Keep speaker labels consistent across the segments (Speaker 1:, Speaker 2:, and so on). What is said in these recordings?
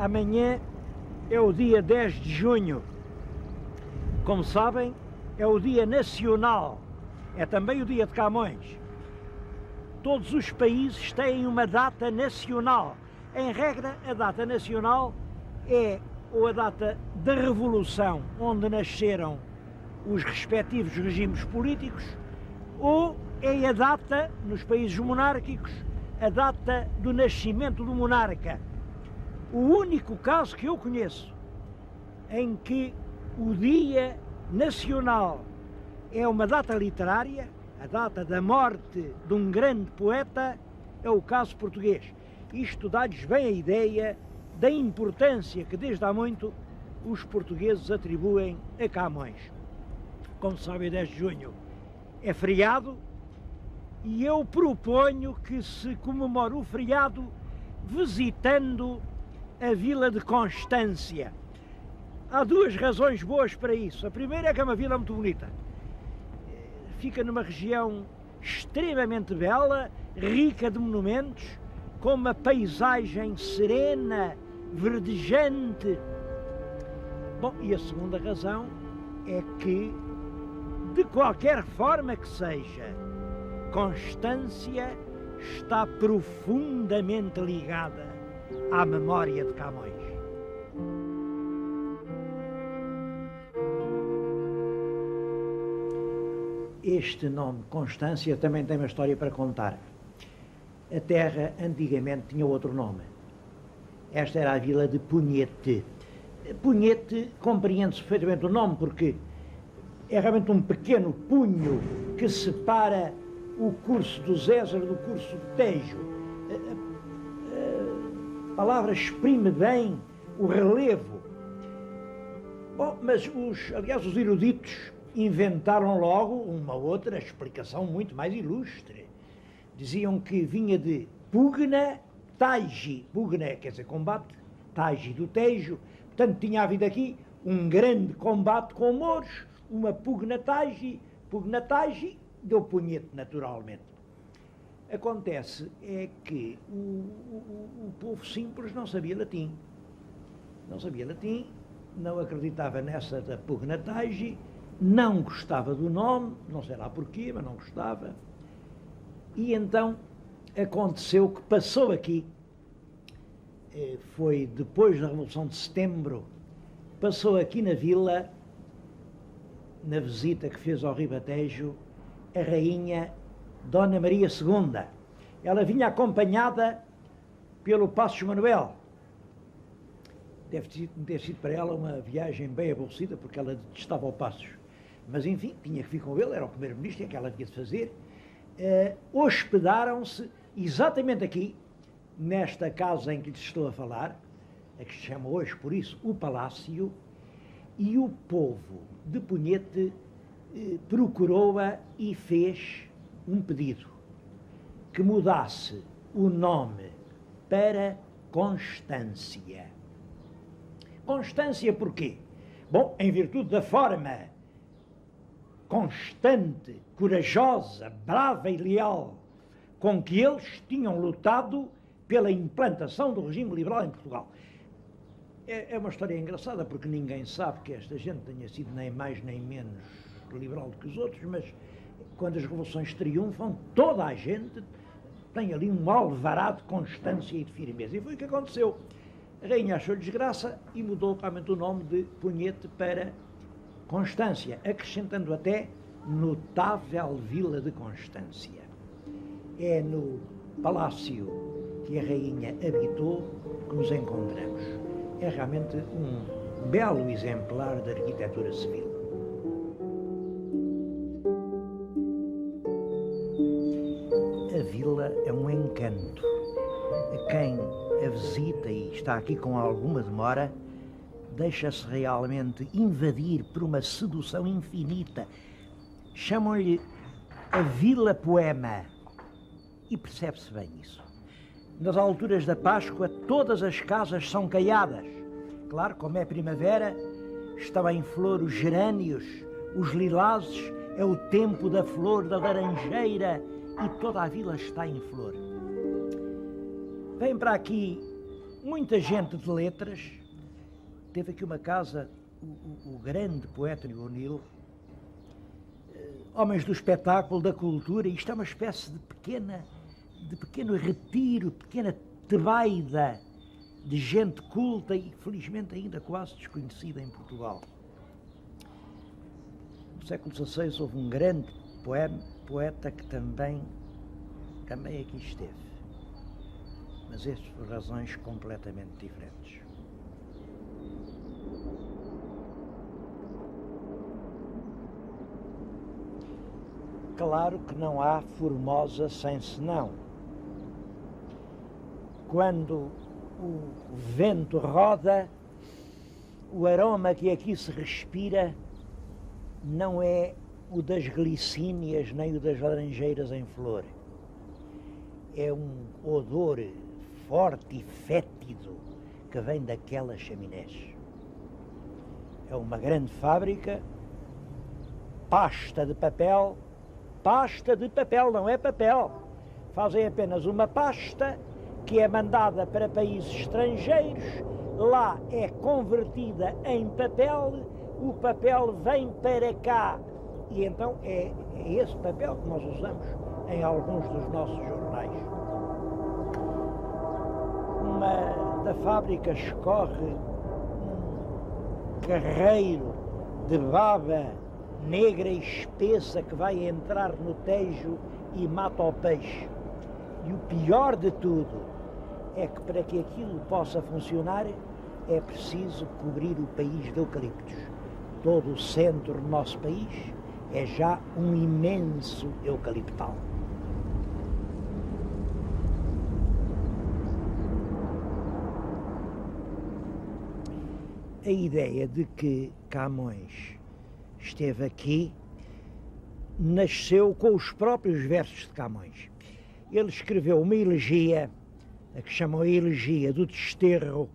Speaker 1: Amanhã é o dia 10 de junho. Como sabem, é o dia nacional. É também o dia de Camões. Todos os países têm uma data nacional. Em regra, a data nacional é ou a data da Revolução, onde nasceram os respectivos regimes políticos, ou é a data, nos países monárquicos, a data do nascimento do monarca. O único caso que eu conheço em que o Dia Nacional é uma data literária, a data da morte de um grande poeta, é o caso português. Isto dá-lhes bem a ideia da importância que desde há muito os portugueses atribuem a Camões. Como sabem, 10 de junho é feriado e eu proponho que se comemore o feriado visitando a vila de Constância. Há duas razões boas para isso. A primeira é que é uma vila muito bonita. Fica numa região extremamente bela, rica de monumentos, com uma paisagem serena, verdejante. Bom, e a segunda razão é que, de qualquer forma que seja, Constância está profundamente ligada à memória de Camões. Este nome, Constância, também tem uma história para contar. A terra antigamente tinha outro nome. Esta era a vila de Punhete. Punhete compreende-se perfeitamente o nome, porque é realmente um pequeno punho que separa o curso do Zézer do curso do Tejo. A palavra exprime bem o relevo. Bom, mas aliás, os eruditos inventaram logo uma outra explicação muito mais ilustre. Diziam que vinha de Pugna Taigi. Pugna quer dizer combate, Taigi do Tejo. Portanto, tinha havido aqui um grande combate com mouros, uma Pugna Taigi deu Punhete naturalmente. Acontece é que o povo simples não sabia latim. Não sabia latim, não acreditava nessa da Pugna Taigi, não gostava do nome, não sei lá porquê, mas não gostava. E então aconteceu que passou aqui, foi depois da Revolução de Setembro, passou aqui na vila, na visita que fez ao Ribatejo, a rainha Dona Maria II. Ela vinha acompanhada pelo Passos Manuel. Deve ter sido para ela uma viagem bem aborrecida, porque ela detestava o Passos. Mas, enfim, tinha que vir com ele, era o primeiro-ministro, é que ela tinha de fazer. Hospedaram-se exatamente aqui, nesta casa em que lhes estou a falar, a que se chama hoje, por isso, o Palácio, e o povo de Punhete procurou-a e fez um pedido, que mudasse o nome para Constância. Constância porquê? Bom, em virtude da forma constante, corajosa, brava e leal com que eles tinham lutado pela implantação do regime liberal em Portugal. É uma história engraçada, porque ninguém sabe que esta gente tenha sido nem mais nem menos liberal do que os outros, mas quando as revoluções triunfam, toda a gente tem ali um alvará de constância e de firmeza. E foi o que aconteceu. A rainha achou desgraça e mudou realmente o nome de Punhete para Constância, acrescentando até notável vila de Constância. É no palácio que a rainha habitou que nos encontramos. É realmente um belo exemplar da arquitetura civil. A vila é um encanto. Quem a visita e está aqui com alguma demora, deixa-se realmente invadir por uma sedução infinita. Chamam-lhe a Vila Poema. E percebe-se bem isso. Nas alturas da Páscoa, todas as casas são caiadas. Claro, como é primavera, estão em flor os gerânios, os lilazes, é o tempo da flor da laranjeira e toda a vila está em flor. Vêm para aqui muita gente de letras. Teve aqui uma casa, o grande poeta O'Neill, homens do espetáculo, da cultura. Isto é uma espécie de pequeno retiro, pequena tebaida de gente culta e felizmente ainda quase desconhecida em Portugal. No século XVI houve um grande poeta que também aqui esteve, mas estes por razões completamente diferentes. Claro que não há Formosa sem senão. Quando o vento roda, o aroma que aqui se respira não é o das glicínias nem o das laranjeiras em flor. É um odor forte e fétido que vem daquelas chaminés. É uma grande fábrica, pasta de papel, não é papel. Fazem apenas uma pasta que é mandada para países estrangeiros, lá é convertida em papel, o papel vem para cá e então é esse papel que nós usamos em alguns dos nossos jornais. Da fábrica escorre um carreiro de baba negra e espessa que vai entrar no Tejo e mata o peixe. E o pior de tudo é que para que aquilo possa funcionar é preciso cobrir o país de eucaliptos. Todo o centro do nosso país é já um imenso eucaliptal. A ideia de que Camões esteve aqui nasceu com os próprios versos de Camões. Ele escreveu uma elegia, a que chamam a Elegia do Desterro,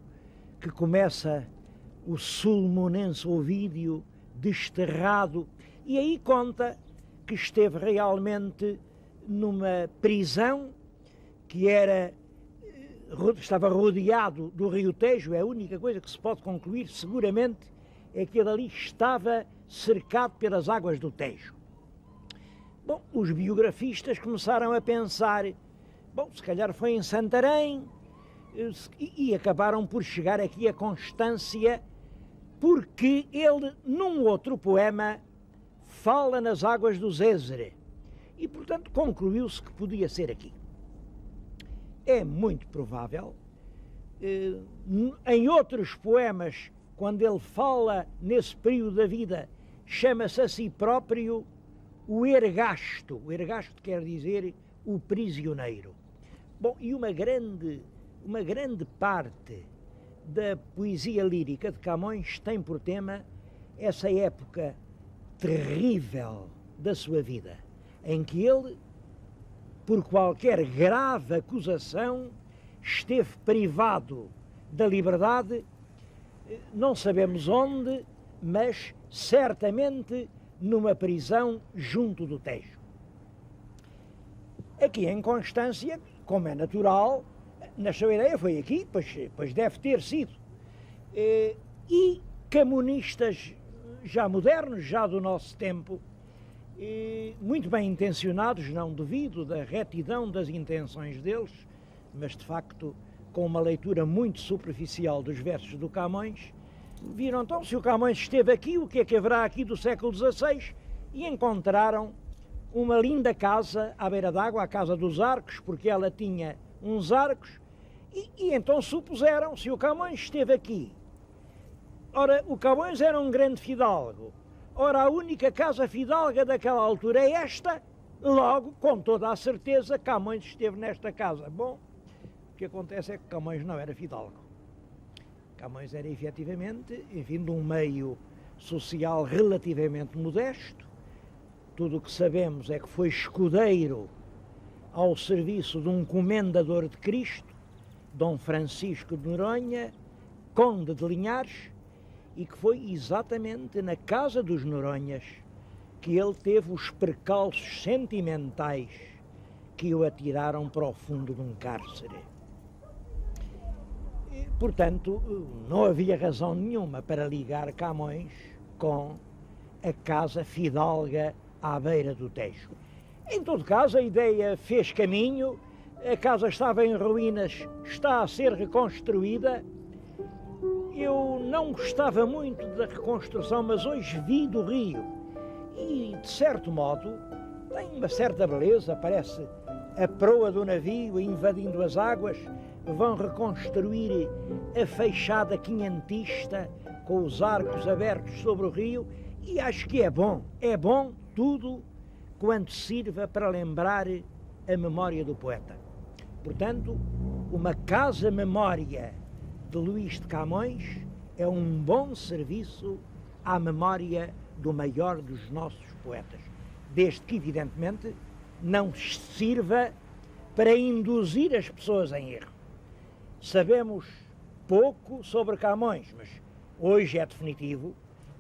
Speaker 1: que começa o sulmonense Ovídio desterrado, e aí conta que esteve realmente numa prisão que estava rodeado do rio Tejo. É a única coisa que se pode concluir seguramente é que ele ali estava cercado pelas águas do Tejo. Bom, os biografistas começaram a pensar, se calhar foi em Santarém, e acabaram por chegar aqui a Constância, porque ele, num outro poema, fala nas águas do Zézere, e, portanto, concluiu-se que podia ser aqui. É muito provável, em outros poemas, quando ele fala nesse período da vida, chama-se a si próprio o ergasto. O ergasto quer dizer o prisioneiro. Bom, e uma grande parte da poesia lírica de Camões tem por tema essa época terrível da sua vida, em que ele, por qualquer grave acusação, esteve privado da liberdade, não sabemos onde, mas certamente numa prisão junto do Tejo. Aqui em Constância, como é natural, nasceu a ideia, foi aqui, pois deve ter sido. E camonistas já modernos, já do nosso tempo, muito bem intencionados, não duvido da retidão das intenções deles, mas de facto com uma leitura muito superficial dos versos do Camões, viram então, se o Camões esteve aqui, o que é que haverá aqui do século XVI? E encontraram uma linda casa à beira d'água, a Casa dos Arcos, porque ela tinha uns arcos, e então supuseram, se o Camões esteve aqui, ora, o Camões era um grande fidalgo, ora, a única casa fidalga daquela altura é esta, logo, com toda a certeza, Camões esteve nesta casa. Bom, o que acontece é que Camões não era fidalgo. Camões era efetivamente, enfim, de um meio social relativamente modesto. Tudo o que sabemos é que foi escudeiro ao serviço de um comendador de Cristo, Dom Francisco de Noronha, conde de Linhares, e que foi exatamente na casa dos Noronhas que ele teve os percalços sentimentais que o atiraram para o fundo de um cárcere. Portanto, não havia razão nenhuma para ligar Camões com a casa fidalga à beira do Tejo. Em todo caso, a ideia fez caminho, a casa estava em ruínas, está a ser reconstruída. Eu não gostava muito da reconstrução, mas hoje vi do rio e, de certo modo, tem uma certa beleza, parece a proa do navio invadindo as águas. Vão reconstruir a feixada quinhentista com os arcos abertos sobre o rio e acho que é bom tudo quanto sirva para lembrar a memória do poeta. Portanto, uma casa-memória de Luís de Camões é um bom serviço à memória do maior dos nossos poetas, desde que, evidentemente, não sirva para induzir as pessoas em erro. Sabemos pouco sobre Camões, mas hoje é definitivo.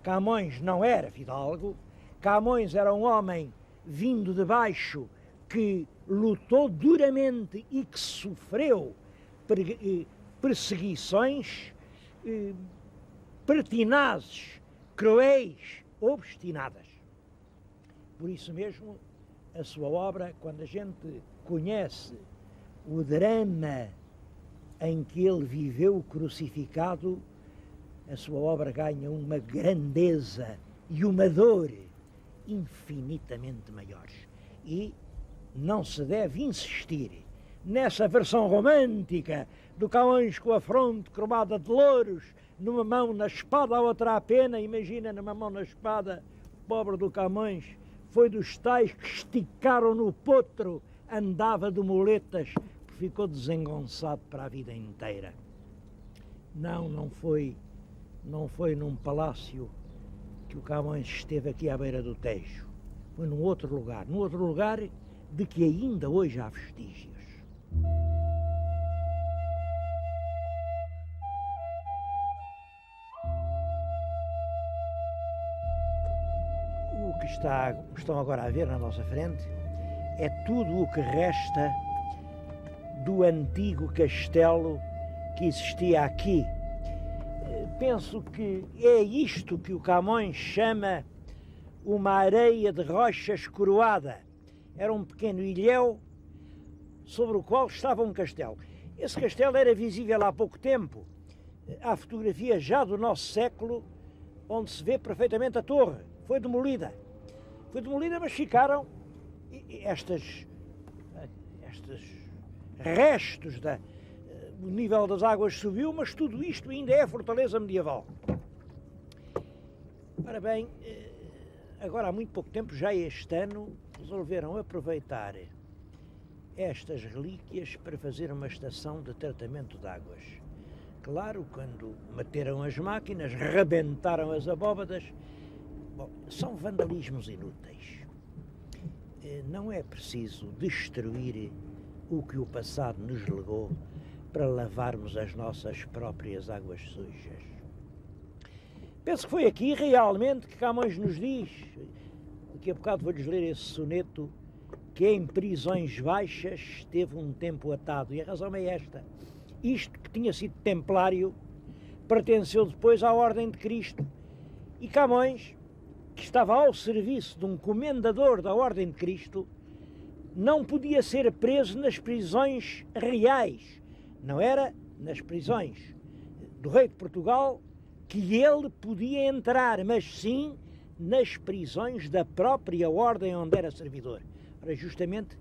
Speaker 1: Camões não era fidalgo, Camões era um homem vindo de baixo que lutou duramente e que sofreu perseguições pertinazes, cruéis, obstinadas. Por isso mesmo, a sua obra, quando a gente conhece o drama em que ele viveu crucificado, a sua obra ganha uma grandeza e uma dor infinitamente maiores. E não se deve insistir nessa versão romântica do Camões com a fronte cromada de louros, numa mão na espada, a outra à pena. Imagina, numa mão na espada, o pobre do Camões foi dos tais que esticaram no potro, andava de muletas, ficou desengonçado para a vida inteira. Não foi num palácio que o Camões esteve aqui à beira do Tejo. Foi num outro lugar de que ainda hoje há vestígios. O que estão agora a ver na nossa frente é tudo o que resta do antigo castelo que existia aqui. Penso que é isto que o Camões chama uma areia de rochas coroada. Era um pequeno ilhéu sobre o qual estava um castelo. Esse castelo era visível há pouco tempo. Há fotografia já do nosso século onde se vê perfeitamente a torre. Foi demolida, mas ficaram estes restos o nível das águas subiu, mas tudo isto ainda é fortaleza medieval. Ora bem, agora há muito pouco tempo, já este ano, resolveram aproveitar estas relíquias para fazer uma estação de tratamento de águas. Claro, quando meteram as máquinas, rebentaram as abóbadas. Bom, são vandalismos inúteis. Não é preciso destruir o que o passado nos legou para lavarmos as nossas próprias águas sujas. Penso que foi aqui realmente que Camões nos diz, daqui a bocado vou-lhes ler esse soneto, que em prisões baixas esteve um tempo atado, e a razão é esta. Isto que tinha sido templário pertenceu depois à Ordem de Cristo, e Camões, que estava ao serviço de um comendador da Ordem de Cristo, não podia ser preso nas prisões reais. Não era nas prisões do rei de Portugal que ele podia entrar, mas sim nas prisões da própria ordem onde era servidor. Ora, justamente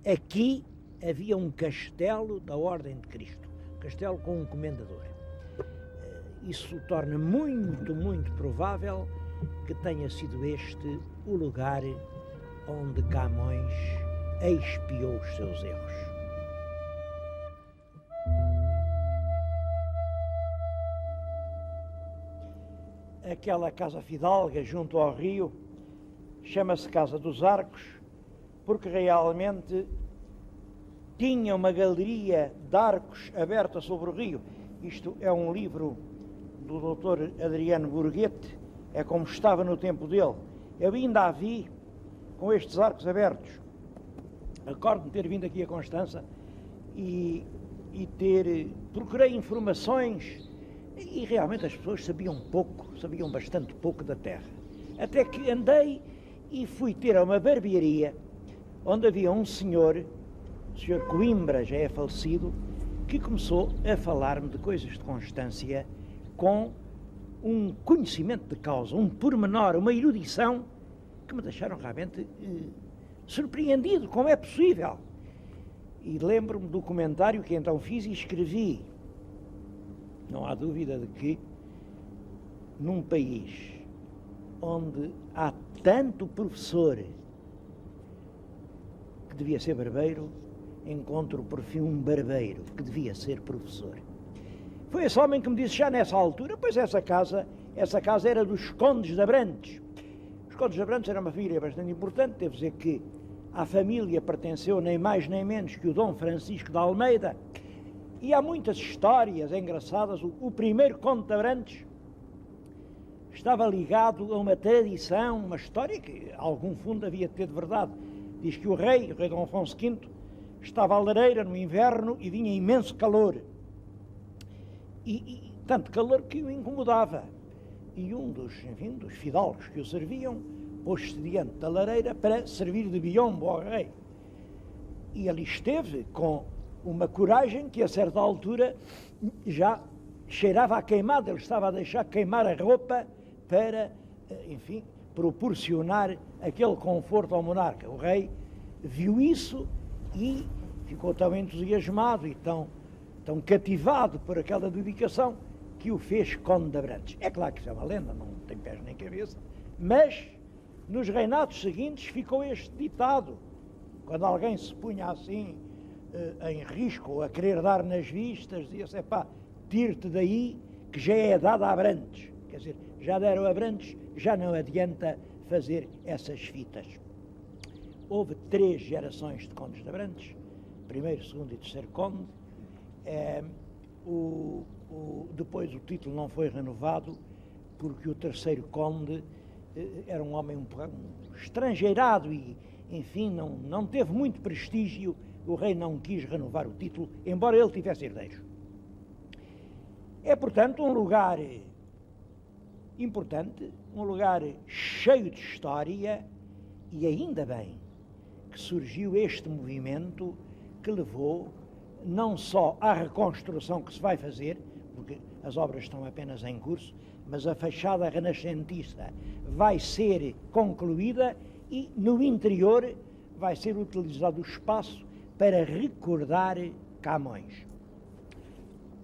Speaker 1: aqui havia um castelo da Ordem de Cristo, um castelo com um comendador. Isso torna muito, muito provável que tenha sido este o lugar onde Camões expiou os seus erros. Aquela casa fidalga junto ao rio chama-se Casa dos Arcos, porque realmente tinha uma galeria de arcos aberta sobre o rio. Isto é um livro do Dr. Adriano Burguete, é como estava no tempo dele. Eu ainda a vi com estes arcos abertos. Recordo-me ter vindo aqui a Constança e e procurei informações e realmente as pessoas sabiam bastante pouco da terra. Até que andei e fui ter a uma barbearia onde havia um senhor, o senhor Coimbra, já é falecido, que começou a falar-me de coisas de Constância com um conhecimento de causa, um pormenor, uma erudição que me deixaram realmente surpreendido, como é possível. E lembro-me do comentário que então fiz e escrevi. Não há dúvida de que num país onde há tanto professor que devia ser barbeiro, encontro por fim um barbeiro que devia ser professor. Foi esse homem que me disse já nessa altura, pois essa casa era dos Condes de Abrantes. Os Condes de Abrantes era uma família bastante importante, devo dizer que à família pertenceu nem mais nem menos que o Dom Francisco de Almeida, e há muitas histórias engraçadas. O primeiro Conde de Abrantes estava ligado a uma tradição, uma história que algum fundo havia de ter de verdade. Diz que o rei Dom Afonso V, estava à lareira no inverno e vinha imenso calor. E tanto calor que o incomodava. E um dos fidalgos que o serviam pôs-se diante da lareira para servir de biombo ao rei. E ali esteve com uma coragem que a certa altura já cheirava a queimado. Ele estava a deixar queimar a roupa para, enfim, proporcionar aquele conforto ao monarca. O rei viu isso e ficou tão entusiasmado e tão cativado por aquela dedicação que o fez Conde de Abrantes. É claro que isso é uma lenda, não tem pés nem cabeça, mas nos reinados seguintes ficou este ditado. Quando alguém se punha assim em risco ou a querer dar nas vistas, dizia-se: epá, tire-te daí que já é dado a Abrantes. Quer dizer, já deram a Abrantes, já não adianta fazer essas fitas. Houve 3 gerações de Condes de Abrantes, primeiro, segundo e terceiro conde. Depois o título não foi renovado, porque o terceiro conde era um homem um estrangeirado e, enfim, não teve muito prestígio. O rei não quis renovar o título, embora ele tivesse herdeiros. É, portanto, um lugar importante, um lugar cheio de história, e ainda bem que surgiu este movimento que levou não só à reconstrução que se vai fazer, porque as obras estão apenas em curso, mas a fachada renascentista vai ser concluída e no interior vai ser utilizado o espaço para recordar Camões.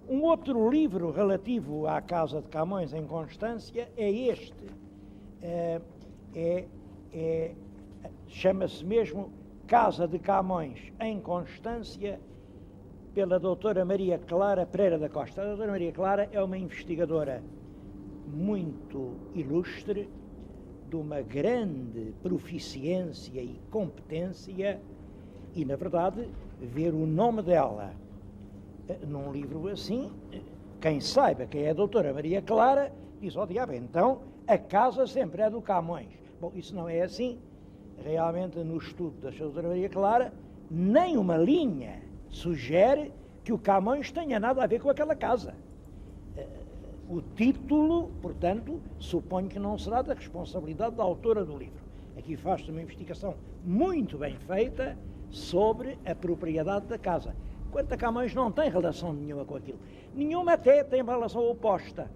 Speaker 1: Um outro livro relativo à casa de Camões em Constância é este. Chama-se mesmo Casa de Camões em Constância, pela doutora Maria Clara Pereira da Costa. A doutora Maria Clara é uma investigadora muito ilustre, de uma grande proficiência e competência, e, na verdade, ver o nome dela num livro assim, quem saiba quem é a doutora Maria Clara, diz: ó diabo, então a casa sempre é do Camões. Bom, isso não é assim. Realmente, no estudo da doutora Maria Clara, nem uma linha sugere que o Camões tenha nada a ver com aquela casa. O título, portanto, suponho que não será da responsabilidade da autora do livro. Aqui faz-se uma investigação muito bem feita sobre a propriedade da casa. Quanto a Camões, não tem relação nenhuma com aquilo. Nenhuma até tem relação oposta.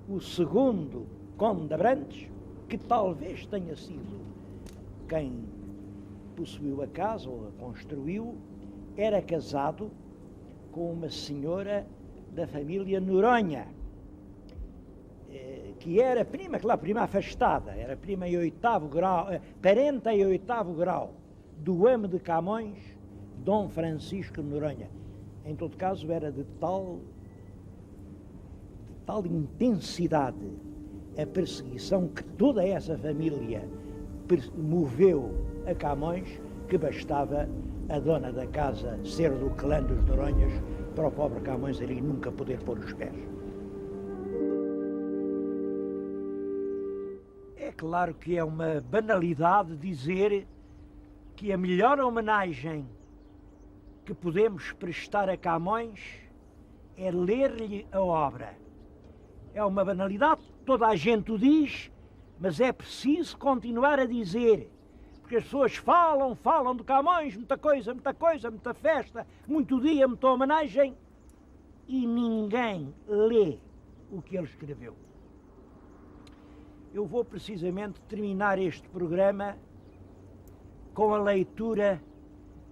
Speaker 1: O segundo Conde de Abrantes, que talvez tenha sido quem possuiu a casa ou a construiu, era casado com uma senhora da família Noronha, que era prima, claro, prima afastada, era prima em 8º grau, parente em 8º grau do amo de Camões, Dom Francisco de Noronha. Em todo caso, era de tal intensidade a perseguição que toda essa família moveu a Camões, que bastava a dona da casa ser do clã dos Noronhas para o pobre Camões ali nunca poder pôr os pés. É claro que é uma banalidade dizer que a melhor homenagem que podemos prestar a Camões é ler-lhe a obra. É uma banalidade, toda a gente o diz, mas é preciso continuar a dizer, porque as pessoas falam de Camões, muita coisa, muita festa, muito dia, muita homenagem, e ninguém lê o que ele escreveu. Eu vou precisamente terminar este programa com a leitura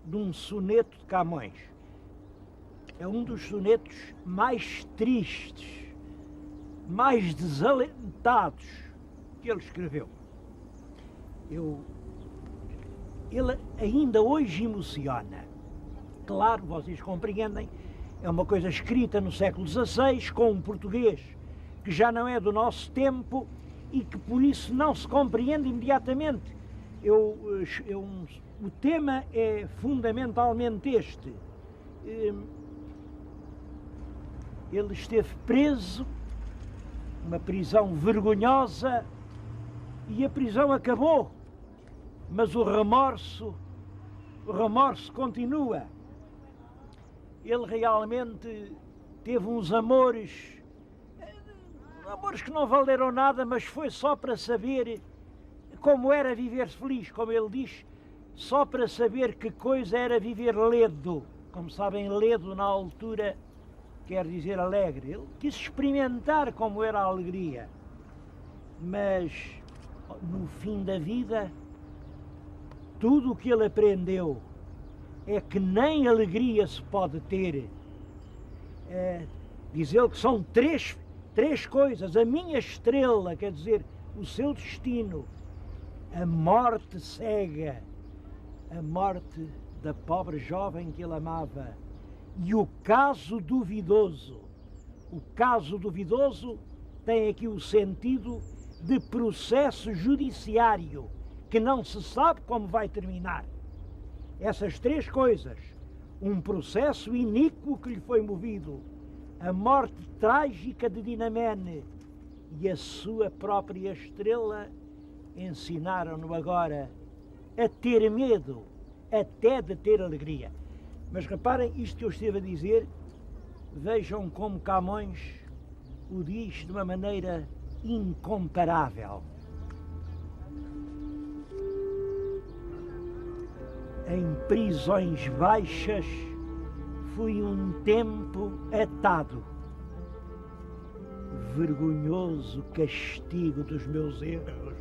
Speaker 1: de um soneto de Camões. É um dos sonetos mais tristes, mais desalentados que ele escreveu. Ele ainda hoje emociona. Claro, vocês compreendem, é uma coisa escrita no século XVI, com um português que já não é do nosso tempo e que por isso não se compreende imediatamente. O tema é fundamentalmente este. Ele esteve preso, uma prisão vergonhosa, e a prisão acabou, mas o remorso continua. Ele realmente teve uns amores que não valeram nada, mas foi só para saber como era viver feliz, como ele diz, só para saber que coisa era viver ledo. Como sabem, ledo na altura quer dizer alegre. Ele quis experimentar como era a alegria, mas no fim da vida tudo o que ele aprendeu é que nem alegria se pode ter. Diz ele que são três coisas: a minha estrela, quer dizer, o seu destino; a morte cega, a morte da pobre jovem que ele amava; e o caso duvidoso. O caso duvidoso tem aqui o sentido de processo judiciário, que não se sabe como vai terminar. Essas três coisas: um processo iníquo que lhe foi movido, a morte trágica de Dinamene e a sua própria estrela, ensinaram-no agora a ter medo até de ter alegria. Mas reparem, isto que eu estive a dizer, vejam como Camões o diz de uma maneira incomparável. Em prisões baixas fui um tempo atado, vergonhoso castigo dos meus erros,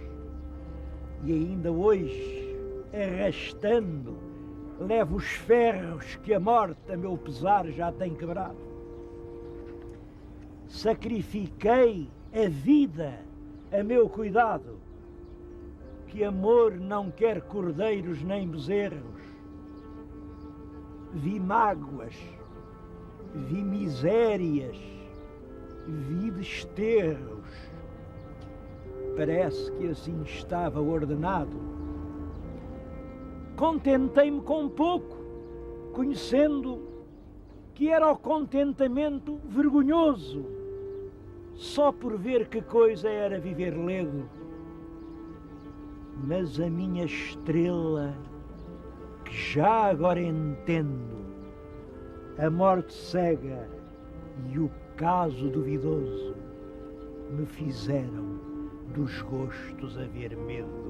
Speaker 1: e ainda hoje, arrastando, levo os ferros que a morte, a meu pesar, já tem quebrado. Sacrifiquei a vida a meu cuidado, que amor não quer cordeiros nem bezerros. Vi mágoas, vi misérias, vi desterros. Parece que assim estava ordenado. Contentei-me com pouco, conhecendo que era o contentamento vergonhoso, só por ver que coisa era viver ledo. Mas a minha estrela, que já agora entendo, a morte cega e o caso duvidoso, me fizeram dos gostos haver medo.